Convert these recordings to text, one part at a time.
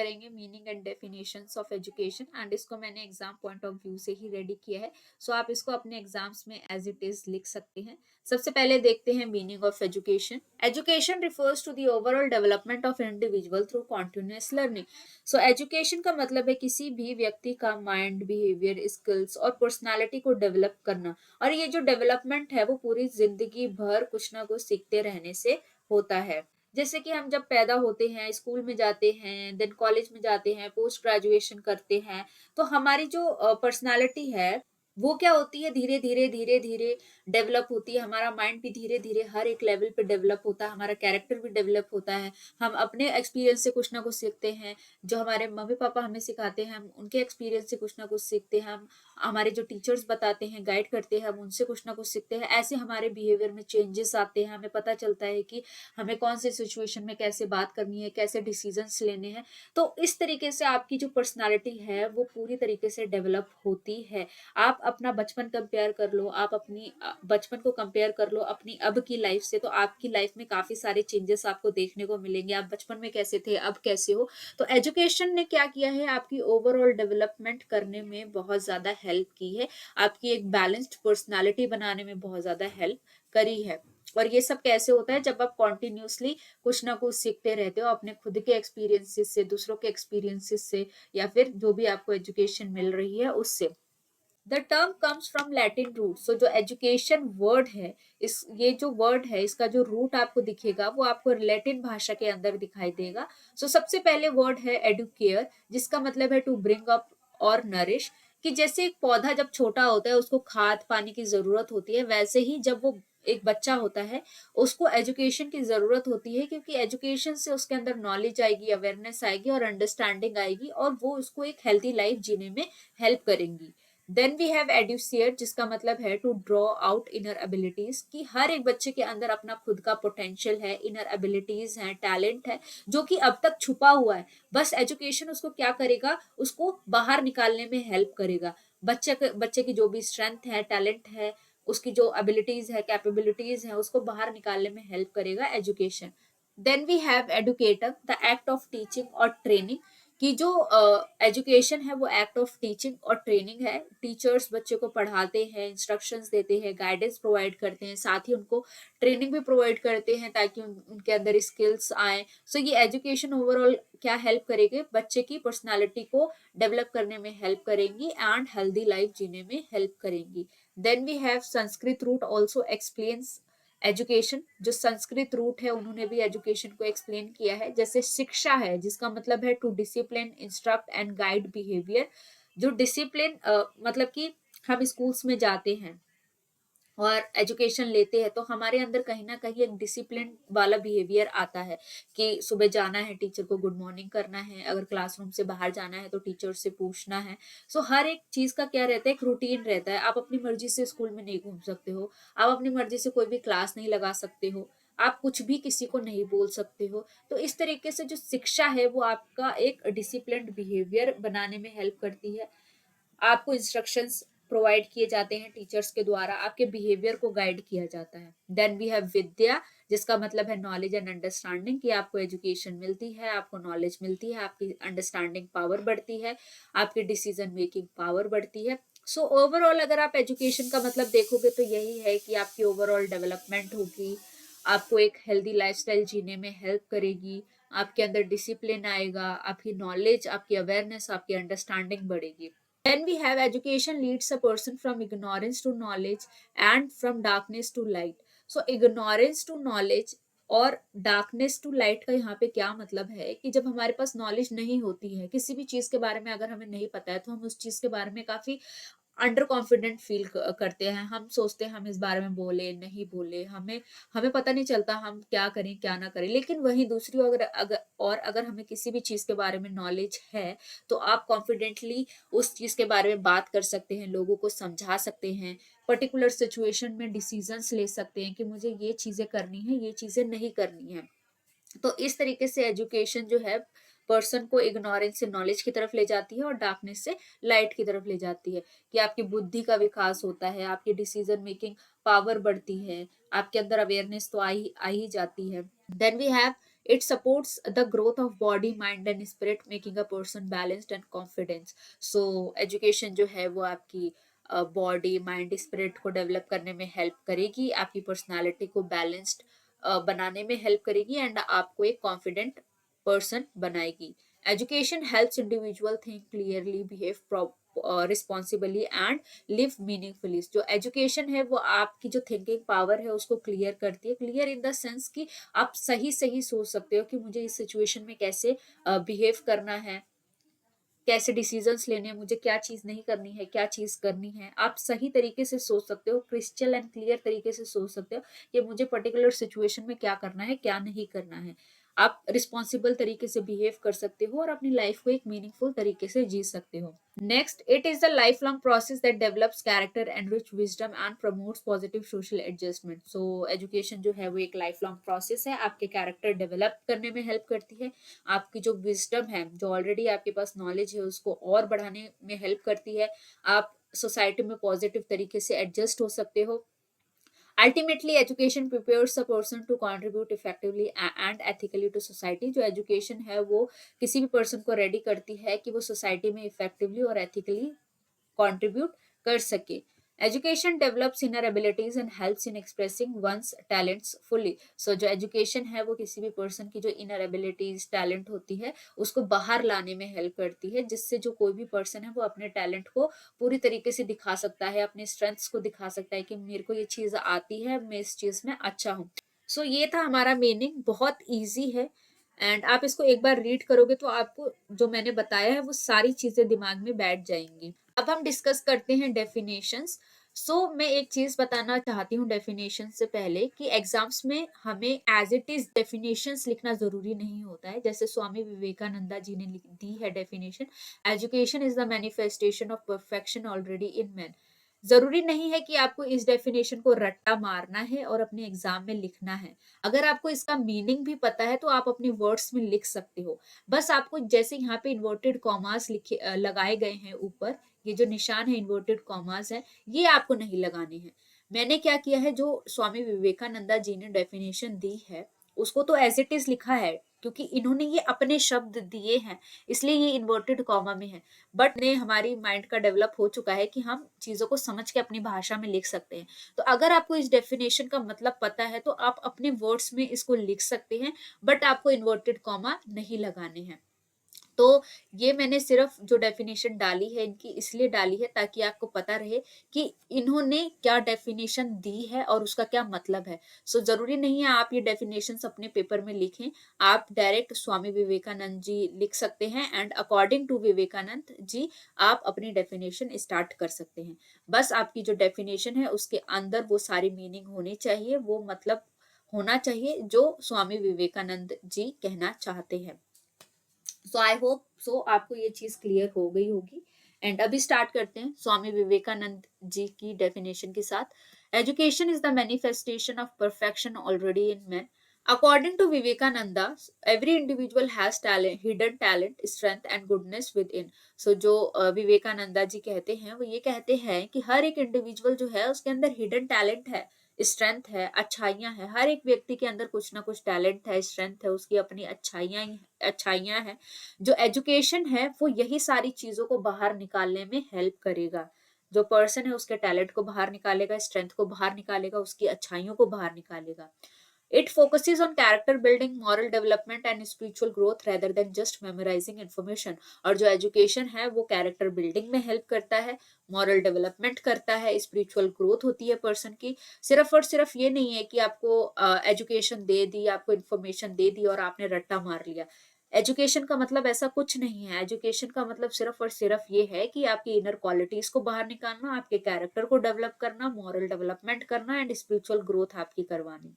करेंगे meaning and definitions of education, and इसको मैंने एग्जाम पॉइंट ऑफ व्यू से ही रेडी किया है। सो आप इसको अपने एग्जाम्स में एज इट इज लिख सकते हैं। सबसे पहले देखते हैं meaning of education. Education refers to the overall development of individual through continuous learning. So education का मतलब है किसी भी व्यक्ति का माइंड, बिहेवियर, स्किल्स और पर्सनालिटी को डेवलप करना। और ये जो डेवलपमेंट है वो पूरी जिंदगी भर कुछ ना कुछ सीखते रहने से होता है। जैसे कि हम जब पैदा होते हैं, स्कूल में जाते हैं, देन कॉलेज में जाते हैं, पोस्ट ग्रेजुएशन करते हैं, तो हमारी जो पर्सनालिटी है वो क्या होती है, धीरे धीरे धीरे धीरे डेवलप होती है। हमारा माइंड भी धीरे धीरे हर एक लेवल पे डेवलप होता है, हमारा कैरेक्टर भी डेवलप होता है। हम अपने एक्सपीरियंस से कुछ ना कुछ सीखते हैं, जो हमारे मम्मी पापा हमें सिखाते हैं हम उनके एक्सपीरियंस से कुछ ना कुछ सीखते हैं, हम हमारे जो टीचर्स बताते हैं, गाइड करते हैं, हम उनसे कुछ ना कुछ सीखते हैं। ऐसे हमारे बिहेवियर में चेंजेस आते हैं, हमें पता चलता है कि हमें कौन से सिचुएशन में कैसे बात करनी है, कैसे डिसीजंस लेने हैं। तो इस तरीके से आपकी जो पर्सनालिटी है वो पूरी तरीके से डेवलप होती है। आप अपना बचपन कंपेयर कर लो, आप अपनी बचपन को कंपेयर कर लो अपनी अब की लाइफ से, तो आपकी लाइफ में काफी सारे चेंजेस आपको देखने को मिलेंगे। आप बचपन में कैसे थे, अब कैसे हो। तो एजुकेशन ने क्या किया है, आपकी ओवरऑल डेवलपमेंट करने में बहुत ज्यादा हेल्प की है, आपकी एक बैलेंस्ड पर्सनालिटी बनाने में बहुत ज्यादा हेल्प करी है। और ये सब कैसे होता है, जब आप कॉन्टिन्यूसली कुछ ना कुछ सीखते रहते हो अपने खुद के एक्सपीरियंसेस से, दूसरों के एक्सपीरियंसेस से, या फिर जो भी आपको एजुकेशन मिल रही है उससे। The term comes from Latin root. So जो एजुकेशन वर्ड है, इस ये जो वर्ड है इसका जो रूट आपको दिखेगा वो आपको लैटिन भाषा के अंदर दिखाई देगा। सो सबसे पहले वर्ड है एडुकेयर, जिसका मतलब है टू ब्रिंग अप और नरिश। कि जैसे एक पौधा जब छोटा होता है उसको खाद पानी की जरूरत होती है, वैसे ही जब वो एक बच्चा होता है उसको एजुकेशन की जरूरत होती है, क्योंकि एजुकेशन से उसके अंदर नॉलेज आएगी, अवेयरनेस आएगी और अंडरस्टैंडिंग आएगी, और वो उसको एक हेल्थी लाइफ जीने में हेल्प करेंगी। देन वी हैव एड्यूसिएट, जिसका मतलब है to draw out inner abilities. कि हर एक बच्चे के अंदर अपना खुद का पोटेंशियल है, इनर एबिलिटीज है, टैलेंट है, जो कि अब तक छुपा हुआ है। बस एजुकेशन उसको क्या करेगा, उसको बाहर निकालने में हेल्प करेगा। बच्चे की जो भी स्ट्रेंथ है, टैलेंट है, उसकी जो एबिलिटीज है, कैपेबिलिटीज है, उसको बाहर निकालने में हेल्प करेगा education. Then we have educator, the act of teaching और ट्रेनिंग। कि जो एजुकेशन है वो एक्ट ऑफ टीचिंग और ट्रेनिंग है। टीचर्स बच्चे को पढ़ाते हैं, इंस्ट्रक्शंस देते हैं, गाइडेंस प्रोवाइड करते हैं, साथ ही उनको ट्रेनिंग भी प्रोवाइड करते हैं ताकि उनके अंदर स्किल्स आए। सो ये एजुकेशन ओवरऑल क्या हेल्प करेगी, बच्चे की पर्सनालिटी को डेवलप करने में हेल्प करेंगी एंड हेल्दी लाइफ जीने में हेल्प करेंगी। Then we have Sanskrit root also explains education. जो संस्कृत रूट है उन्होंने भी एजुकेशन को एक्सप्लेन किया है। जैसे शिक्षा है, जिसका मतलब है to discipline, instruct and guide behaviour. जो डिसिप्लिन मतलब कि हम स्कूल्स में जाते हैं और एजुकेशन लेते हैं तो हमारे अंदर कहीं ना कहीं एक डिसिप्लिन वाला बिहेवियर आता है, कि सुबह जाना है, टीचर को गुड मॉर्निंग करना है, अगर क्लासरूम से बाहर जाना है तो टीचर से पूछना है। सो हर एक चीज का क्या रहता है, एक रूटीन रहता है। आप अपनी मर्जी से स्कूल में नहीं घूम सकते हो, आप अपनी मर्जी से कोई भी क्लास नहीं लगा सकते हो, आप कुछ भी किसी को नहीं बोल सकते हो। तो इस तरीके से जो शिक्षा है वो आपका एक डिसिप्लिन्ड बिहेवियर बनाने में हेल्प करती है। आपको इंस्ट्रक्शंस प्रोवाइड किए जाते हैं टीचर्स के द्वारा, आपके बिहेवियर को गाइड किया जाता है। देन वी हैव विद्या, जिसका मतलब है नॉलेज एंड अंडरस्टैंडिंग। कि आपको एजुकेशन मिलती है, आपको नॉलेज मिलती है, आपकी अंडरस्टैंडिंग पावर बढ़ती है, आपकी डिसीजन मेकिंग पावर बढ़ती है। सो ओवरऑल अगर आप एजुकेशन का मतलब देखोगे तो यही है कि आपकी ओवरऑल डेवलपमेंट होगी, आपको एक हेल्दी लाइफस्टाइल जीने में हेल्प करेगी, आपके अंदर डिसिप्लिन आएगा, आपकी नॉलेज, आपकी अवेयरनेस, आपकी अंडरस्टैंडिंग बढ़ेगी। Then we have education leads a person from ignorance to knowledge and from darkness to light. So ignorance to knowledge और डार्कनेस टू लाइट का यहाँ पे क्या मतलब है, कि जब हमारे पास नॉलेज नहीं होती है किसी भी चीज के बारे में, अगर हमें नहीं पता है तो हम उस चीज के बारे में काफी अंडर कॉन्फिडेंट फील करते हैं। हम सोचते हैं हम इस बारे में बोले नहीं बोले, हमें हमें पता नहीं चलता हम क्या करें क्या ना करें। लेकिन वहीं दूसरी अगर हमें किसी भी चीज के बारे में नॉलेज है तो आप कॉन्फिडेंटली उस चीज के बारे में बात कर सकते हैं, लोगों को समझा सकते हैं, पर्टिकुलर सिचुएशन में डिसीजंस ले सकते हैं कि मुझे ये चीजें करनी है, ये चीजें नहीं करनी है। तो इस तरीके से एजुकेशन जो है पर्सन को इग्नोरेंस से नॉलेज की तरफ ले जाती है और डार्कनेस से लाइट की तरफ ले जाती है। कि आपकी बुद्धि का विकास होता है, आपकी डिसीजन मेकिंग पावर बढ़ती है, आपके अंदर अवेयरनेस तो आ ही जाती है। Then we have It supports the growth of body, mind and spirit, making a person balanced and confident. So education जो है वो आपकी बॉडी, माइंड, स्पिरिट को डेवलप करने में हेल्प करेगी, आपकी पर्सनालिटी को बैलेंस्ड बनाने में हेल्प करेगी एंड आपको एक कॉन्फिडेंट पर्सन बनाएगी. Education helps individual think clearly, behave responsibly and live meaningfully. जो एजुकेशन है वो आपकी जो थिंकिंग पावर है उसको क्लियर करती है. क्लियर इन द सेंस कि आप सही सही सोच सकते हो कि मुझे इस सिचुएशन में कैसे बिहेव करना है, कैसे डिसीजंस लेने हैं, मुझे क्या चीज नहीं करनी है, क्या चीज करनी है. आप सही तरीके से सोच सकते हो, क्रिस्टल एंड क्लियर तरीके से सोच सकते हो कि मुझे पर्टिकुलर सिचुएशन में क्या करना है, क्या नहीं करना है. आप रिस्पॉन्सिबल तरीके से बिहेव कर सकते हो और अपनी लाइफ को एक मीनिंगफुल तरीके से जी सकते हो. Next, it is the life long process that develops character, enrich wisdom and promotes positive social adjustment. So education जो है वो एक लाइफ लॉन्ग प्रोसेस है, आपके कैरेक्टर डेवलप करने में हेल्प करती है, आपकी जो विजडम है, जो ऑलरेडी आपके पास नॉलेज है उसको और बढ़ाने में हेल्प करती है. आप सोसाइटी में पॉजिटिव तरीके से एडजस्ट हो सकते हो. Ultimately education prepares a person to contribute effectively and ethically to society. जो एजुकेशन है वो किसी भी पर्सन को रेडी करती है कि वो सोसाइटी में इफेक्टिवली और एथिकली कंट्रीब्यूट कर सके. Education develops inner abilities and helps in expressing one's talents fully. So जो एजुकेशन है वो किसी भी पर्सन की जो इनर एबिलिटीज, टैलेंट होती है उसको बाहर लाने में हेल्प करती है, जिससे जो कोई भी पर्सन है वो अपने टैलेंट को पूरी तरीके से दिखा सकता है, अपने स्ट्रेंथ्स को दिखा सकता है कि मेरे को ये चीज आती है, मैं इस चीज में अच्छा हूँ. सो ये था हमारा मीनिंग, बहुत ईजी है एंड आप इसको एक बार रीड करोगे तो आपको जो मैंने बताया है वो सारी चीजें दिमाग में बैठ जाएंगी. अब हम डिस्कस करते हैं डेफिनेशंस. सो मैं एक चीज बताना चाहती हूँ डेफिनेशन से पहले कि एग्जाम्स में हमें एज इट इज डेफिनेशंस लिखना जरूरी नहीं होता है. जैसे स्वामी विवेकानंदा जी ने दी है definition, education is the manifestation of perfection already in man. जरूरी नहीं है कि आपको इस डेफिनेशन को रट्टा मारना है और अपने एग्जाम में लिखना है. अगर आपको इसका मीनिंग भी पता है तो आप अपने वर्ड्स में लिख सकते हो. बस आपको जैसे यहाँ पे इन्वर्टेड कॉमास लिखे लगाए गए हैं ऊपर, ये जो निशान है इन्वर्टेड कॉमास है, ये आपको नहीं लगाने हैं. मैंने क्या किया है, जो स्वामी विवेकानंदा जी ने डेफिनेशन दी है उसको तो एज इट इज लिखा है, क्योंकि इन्होंने ये अपने शब्द दिए हैं इसलिए ये इन्वर्टेड कॉमा में है. बट ने हमारी माइंड का डेवलप हो चुका है कि हम चीजों को समझ के अपनी भाषा में लिख सकते हैं. तो अगर आपको इस डेफिनेशन का मतलब पता है तो आप अपने वर्ड्स में इसको लिख सकते हैं, बट आपको इन्वर्टेड कॉमा नहीं लगाने हैं. तो ये मैंने सिर्फ जो डेफिनेशन डाली है इनकी इसलिए डाली है ताकि आपको पता रहे कि इन्होंने क्या डेफिनेशन दी है और उसका क्या मतलब है. सो जरूरी नहीं है आप ये डेफिनेशन अपने पेपर में लिखें, आप डायरेक्ट स्वामी विवेकानंद जी लिख सकते हैं and according to Vivekananda ji आप अपनी डेफिनेशन स्टार्ट कर सकते हैं. बस आपकी जो डेफिनेशन है उसके अंदर वो सारी मीनिंग होनी चाहिए, वो मतलब होना चाहिए जो स्वामी विवेकानंद जी कहना चाहते हैं. सो आई होप सो आपको ये चीज क्लियर हो गई होगी. एंड अभी स्टार्ट करते हैं स्वामी विवेकानंद जी की डेफिनेशन के साथ. Education is the manifestation of perfection already in man. According to Vivekananda, every individual has talent, hidden talent, strength and goodness within. So जो विवेकानंदा जी कहते हैं वो ये कहते हैं कि हर एक इंडिविजुअल जो है उसके अंदर हिडन टैलेंट है, स्ट्रेंथ है, अच्छाइयां है. हर एक व्यक्ति के अंदर कुछ ना कुछ टैलेंट है, स्ट्रेंथ है, उसकी अपनी अच्छाइयां हैं. जो एजुकेशन है वो यही सारी चीजों को बाहर निकालने में हेल्प करेगा. जो पर्सन है उसके टैलेंट को बाहर निकालेगा, स्ट्रेंथ को बाहर निकालेगा, उसकी अच्छाइयों को बाहर निकालेगा. It focuses on character building, moral development and spiritual growth rather than just memorising information. और जो एजुकेशन है वो कैरेक्टर बिल्डिंग में हेल्प करता है, मॉरल डेवलपमेंट करता है, स्पिरिचुअल ग्रोथ होती है पर्सन की. सिर्फ और सिर्फ ये नहीं है कि आपको एजुकेशन दे दी, आपको इन्फॉर्मेशन दे दी और आपने रट्टा मार लिया. एजुकेशन का मतलब ऐसा कुछ नहीं है. एजुकेशन का मतलब सिर्फ और सिर्फ ये है कि आपकी इनर क्वालिटीज को बाहर निकालना, आपके कैरेक्टर को डेवलप करना, मॉरल डेवलपमेंट करना एंड स्पिरिचुअल ग्रोथ आपकी करवानी.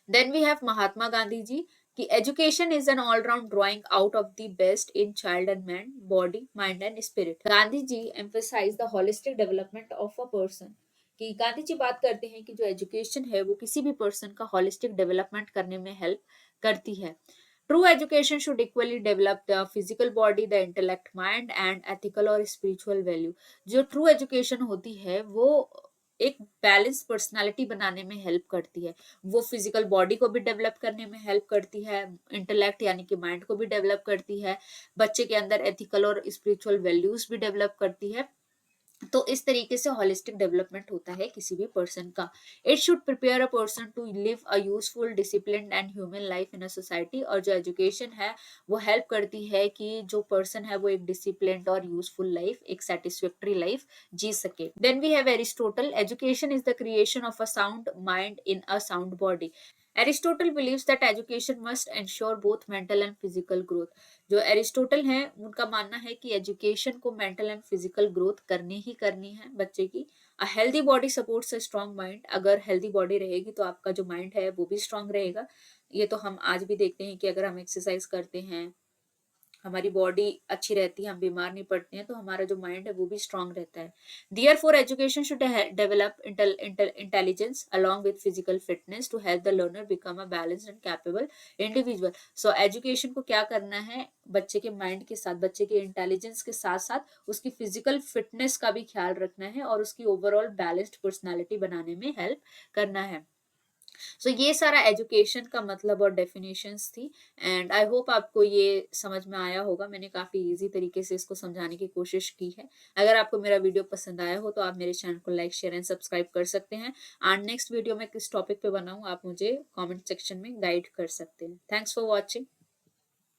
Then we have Mahatma Gandhi ji कि education is an all round drawing out of the best in child and man, body, mind and spirit. Gandhi ji emphasise the holistic development of a person. कि गांधी जी बात करते हैं कि जो education है वो किसी भी पर्सन का होलिस्टिक डेवलपमेंट करने में हेल्प करती है. True education should equally develop the physical body, the intellect, mind and ethical और spiritual value. जो true education होती है वो एक बैलेंस पर्सनालिटी बनाने में हेल्प करती है। वो फिजिकल बॉडी को भी डेवलप करने में हेल्प करती है, इंटेलेक्ट यानी कि माइंड को भी डेवलप करती है, बच्चे के अंदर एथिकल और स्पिरिचुअल वैल्यूज भी डेवलप करती है। तो इस तरीके से होलिस्टिक डेवलपमेंट होता है किसी भी पर्सन का। It should prepare a person to live a useful discipline and human life in a society. और जो एजुकेशन है वो हेल्प करती है कि जो पर्सन है वो एक डिसिप्लिन और यूजफुल लाइफ, एक सेटिस्फैक्टरी लाइफ जी सके। Then we have Aristotle, education is the creation of a sound mind in a sound body. Aristotle believes that education must ensure both mental and physical growth. जो Aristotle हैं उनका मानना है कि education को mental and physical growth करनी ही करनी है बच्चे की। A healthy body supports a strong mind. अगर हेल्दी बॉडी रहेगी तो आपका जो माइंड है वो भी स्ट्रांग रहेगा। ये तो हम आज भी देखते हैं कि अगर हम एक्सरसाइज करते हैं, हमारी बॉडी अच्छी रहती है, हम बीमार नहीं पड़ते हैं, तो हमारा जो माइंड है वो भी स्ट्रांग रहता है। Therefore, education should develop intelligence along with physical fitness to help the learner become a balanced and capable individual. So, education को क्या करना है, बच्चे के माइंड के साथ, बच्चे के इंटेलिजेंस के साथ साथ उसकी फिजिकल फिटनेस का भी ख्याल रखना है और उसकी ओवरऑल बैलेंस्ड पर्सनालिटी बनाने में हेल्प करना है। सो ये सारा एजुकेशन का मतलब और डेफिनेशंस थी। एंड आई होप आपको ये समझ में आया होगा। मैंने काफी इजी तरीके से इसको समझाने की कोशिश की है। अगर आपको मेरा वीडियो पसंद आया हो तो आप मेरे चैनल को लाइक शेयर एंड सब्सक्राइब कर सकते हैं। एंड नेक्स्ट वीडियो में किस टॉपिक पे बनाऊं आप मुझे कमेंट सेक्शन में गाइड कर सकते हैं। Thanks for watching.